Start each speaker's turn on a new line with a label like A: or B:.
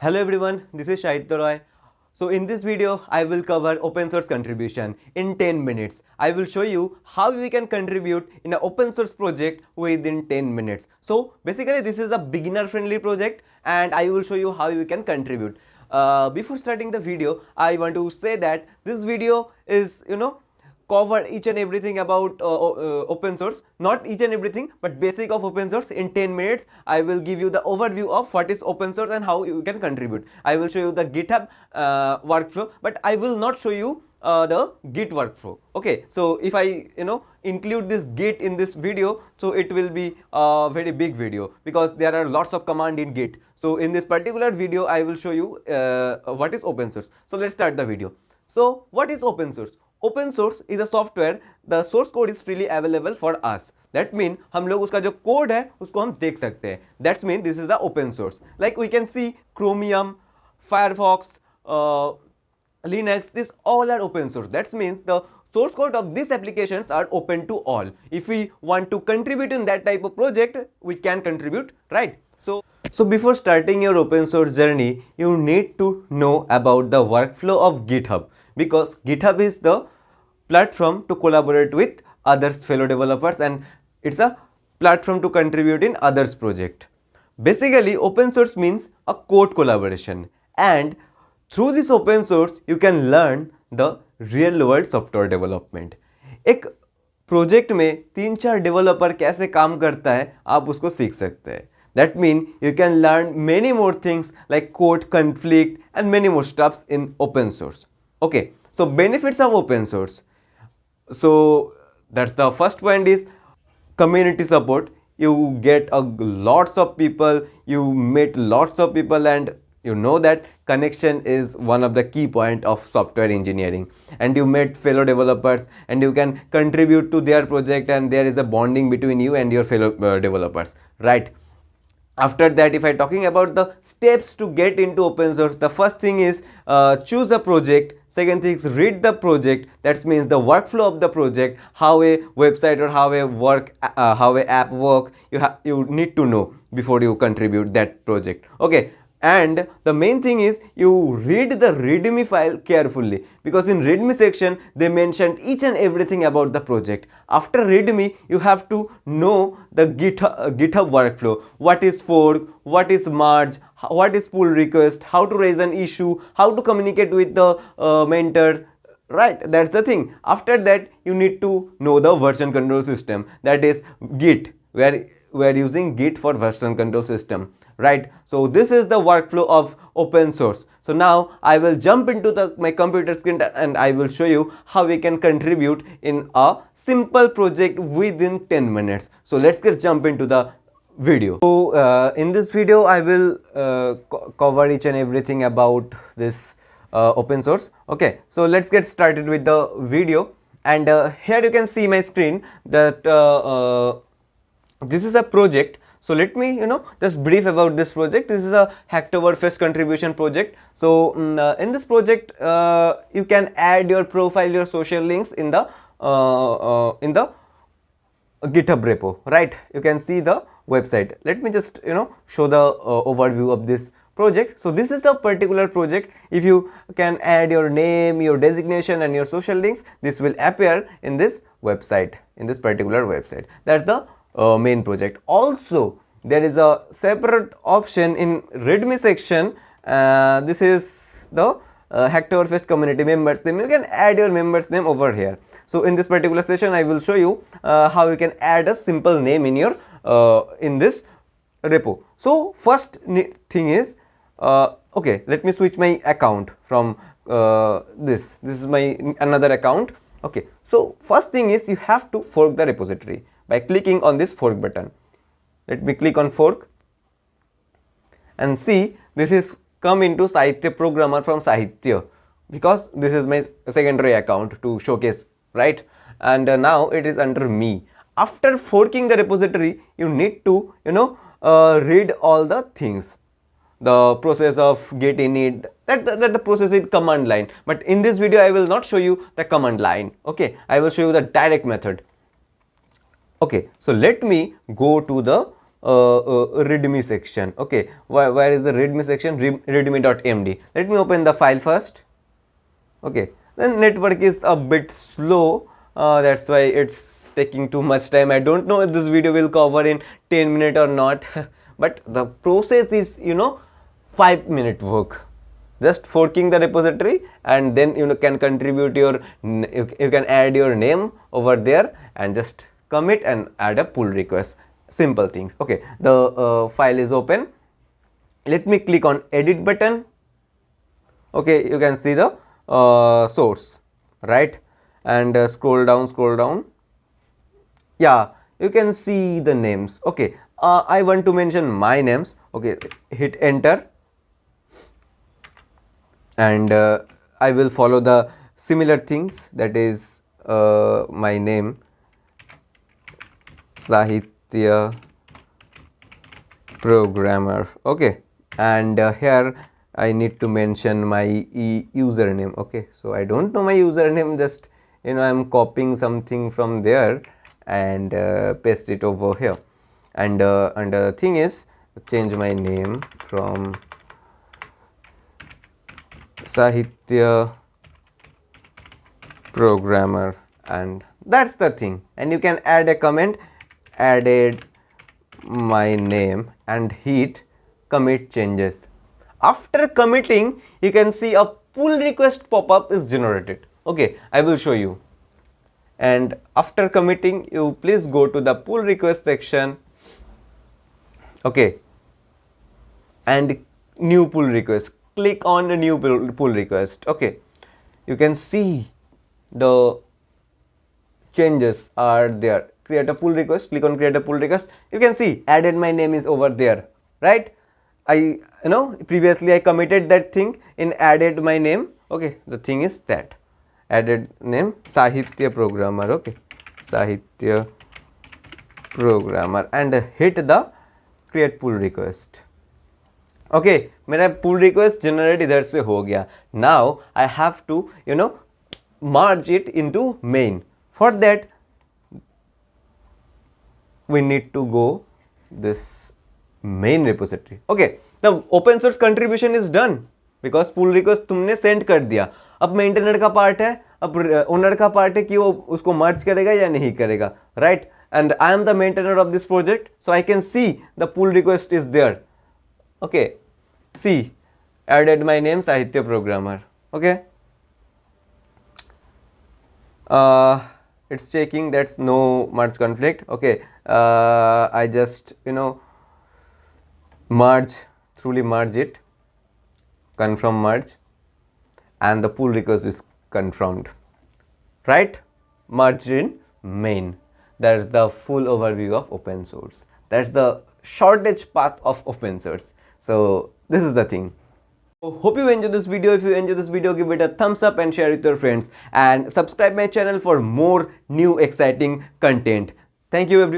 A: Hello everyone, this is Shahid Roy. So in this video, I will cover open source contribution in 10 minutes. I will show you how we can contribute in an open source project within 10 minutes. So basically this is a beginner friendly project and I will show you how you can contribute. Before starting the video, I want to say that this video is, cover each and everything about open source, not each and everything but basic of open source. In 10 minutes I will give you the overview of what is open source and how you can contribute. I will show you the GitHub workflow, but I will not show you the Git workflow. Okay, so if I include this Git in this video, so it will be a very big video because there are lots of command in Git. So in this particular video I will show you what is open source. So let's start the video. So what is open source? Open source is a software. The source code is freely available for us. That mean हम लोग उसका जो code है उसको हम देख सकते हैं. That's mean this is the open source. Like we can see Chromium, Firefox, Linux. This all are open source. That means the source code of these applications are open to all. If we want to contribute in that type of project, we can contribute, right? So before starting your open source journey, you need to know about the workflow of GitHub, because GitHub is the platform to collaborate with others fellow developers and it's a platform to contribute in others project. Basically open source means a code collaboration, and through this open source you can learn the real world software development. एक project में 3-4 developer कैसे काम करता है आप उसको सीख सकते हैं. That means you can learn many more things like code, conflict and many more stuffs in open source. Okay, so benefits of open source. So that's the first point is community support. You get lots of people, you meet lots of people, and you know that connection is one of the key point of software engineering, and you meet fellow developers and you can contribute to their project and there is a bonding between you and your fellow developers, right? After that, if I talking about the steps to get into open source, the first thing is choose a project. Second thing is read the project. That means the workflow of the project, how a website or how a app work. You need to know before you contribute that project. Okay. And the main thing is you read the readme file carefully, because in readme section they mentioned each and everything about the project. After readme you have to know the GitHub workflow. What is fork, what is merge, what is pull request, how to raise an issue, how to communicate with the mentor, right? That's the thing. After that you need to know the version control system, that is Git, where we are using Git for version control system, right? So this is the workflow of open source. So now I will jump into my computer screen and I will show you how we can contribute in a simple project within 10 minutes. So let's jump into the video. So in this video I will cover each and everything about this open source. Okay, so let's get started with the video. And here you can see my screen that this is a project. So let me just brief about this project. This is a Hacktoberfest contribution project. So in this project you can add your profile, your social links in the GitHub repo, right? You can see the website. Let me just show the overview of this project. So this is a particular project. If you can add your name, your designation and your social links, this will appear in this website, in this particular website. That's the main project. Also there is a separate option in readme section. This is the Hacktoberfest community members name. You can add your members name over here. So in this particular session I will show you how you can add a simple name in your in this repo. So first thing is okay, let me switch my account from this is my another account. Okay, so first thing is you have to fork the repository by clicking on this fork button. Let me click on fork and see this is come into Sahitya programmer from Sahitya, because this is my secondary account to showcase, right? And now it is under me. After forking the repository you need to read all the things, the process of get init, that the process in command line. But in this video I will not show you the command line. Okay, I will show you the direct method. Okay, so let me go to the readme section. Okay, where is the readme section? readme.md. Let me open the file first. Okay, the network is a bit slow, that's why it's taking too much time. I don't know if this video will cover in 10 minutes or not but the process is 5-minute work. Just forking the repository, and then can contribute your, you can add your name over there and just commit and add a pull request. Simple things. Okay, the file is open. Let me click on edit button. Okay, you can see the source, right? And scroll down. Yeah, you can see the names. Okay, I want to mention my names. Okay, hit enter, and I will follow the similar things, that is my name Sahitya Programmer. Okay, and here I need to mention my username. Okay, so I don't know my username, just I'm copying something from there and paste it over here. And the thing is, change my name from Sahitya Programmer, and that's the thing. And you can add a comment, added my name, and hit commit changes. After committing, you can see a pull request pop-up is generated. Okay, I will show you. And after committing, you please go to the pull request section. Okay, and new pull request. Click on the new pull request. Okay, you can see the changes are there. Create a pull request. Click on create a pull request. You can see added my name is over there, right? Previously I committed that thing in added my name. Okay, the thing is that added name Sahitya Programmer. Okay, Sahitya Programmer, and hit the create pull request. Okay, मेरा pull request generate इधर से हो गया. Now I have to merge it into main. For that we need to go this main repository. Okay, the open source contribution is done because pull request तुमने send कर दिया. अब maintainer का part है, अब owner का part है कि वो उसको merge करेगा या नहीं करेगा, right? And I am the maintainer of this project, so I can see the pull request is there. Okay, see, added my name Sahitya Programmer. Okay, it's checking, that's no merge conflict. Okay, I just truly merge it, confirm merge, and the pull request is confirmed, right? Merged in main. That's the full overview of open source. That's the shortest path of open source. So this is the thing. So hope you enjoyed this video. If you enjoyed this video, give it a thumbs up and share with your friends, and subscribe my channel for more new exciting content. Thank you everyone.